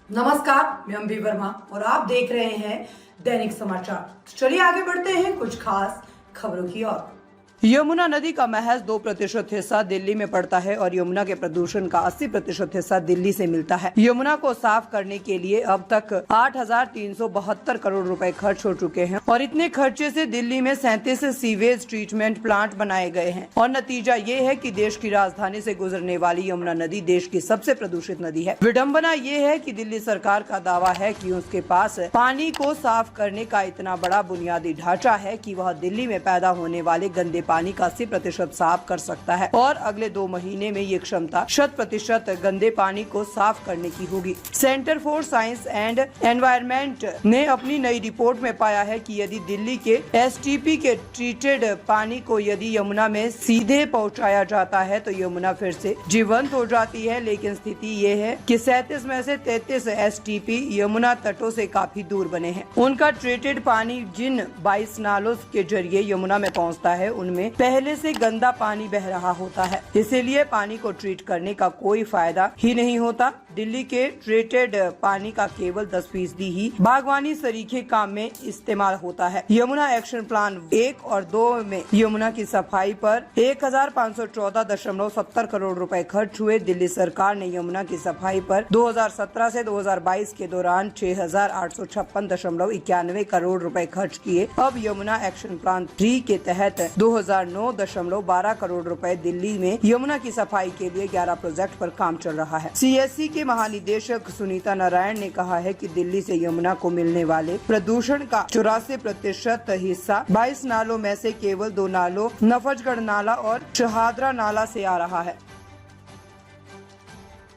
नमस्कार, मैं अम्बी वर्मा और आप देख रहे हैं दैनिक समाचार। तो चलिए आगे बढ़ते हैं कुछ खास खबरों की ओर। यमुना नदी का महज 2% हिस्सा दिल्ली में पड़ता है और यमुना के प्रदूषण का 80% हिस्सा दिल्ली से मिलता है। यमुना को साफ करने के लिए अब तक 8,372 करोड़ रुपए खर्च हो चुके हैं और इतने खर्चे से दिल्ली में 37 सीवेज ट्रीटमेंट प्लांट बनाए गए हैं और नतीजा ये है कि देश की राजधानी से गुजरने वाली यमुना नदी देश की सबसे प्रदूषित नदी है। विडंबना ये है कि दिल्ली सरकार का दावा है कि उसके पास पानी को साफ करने का इतना बड़ा बुनियादी ढांचा है कि वह दिल्ली में पैदा होने वाले गंदे पानी का 80% साफ कर सकता है और अगले 2 महीने में ये क्षमता 100% गंदे पानी को साफ करने की होगी। Centre for science and environment ने अपनी नई रिपोर्ट में पाया है कि यदि दिल्ली के एसटीपी के ट्रीटेड पानी को यदि यमुना में सीधे पहुंचाया जाता है तो यमुना फिर से जीवंत हो जाती है, लेकिन स्थिति ये है कि 37 में से 33 एसटीपी यमुना तटों से काफी दूर बने हैं। उनका ट्रीटेड पानी जिन 22 नालों के जरिए यमुना में पहुंचता है उनमें पहले से गंदा पानी बह रहा होता है, इसीलिए पानी को ट्रीट करने का कोई फायदा ही नहीं होता। दिल्ली के ट्रीटेड पानी का केवल 10% ही बागवानी सरीखे काम में इस्तेमाल होता है। यमुना एक्शन प्लान 1 और 2 में यमुना की सफाई पर 1,514.70 करोड़ रुपए खर्च हुए। दिल्ली सरकार ने यमुना की सफाई पर 2017 से 2022 के दौरान 6,856.91 करोड़ रुपए खर्च किए। अब यमुना एक्शन प्लान 3 के तहत 2009.12 करोड़ रुपए दिल्ली में यमुना की सफाई के लिए 11 प्रोजेक्ट पर काम चल रहा है। सीएससी के महानिदेशक सुनीता नारायण ने कहा है कि दिल्ली से यमुना को मिलने वाले प्रदूषण का 84% हिस्सा 22 नालों में से केवल 2 नालों नफजगढ़ नाला और शहादरा नाला से आ रहा है।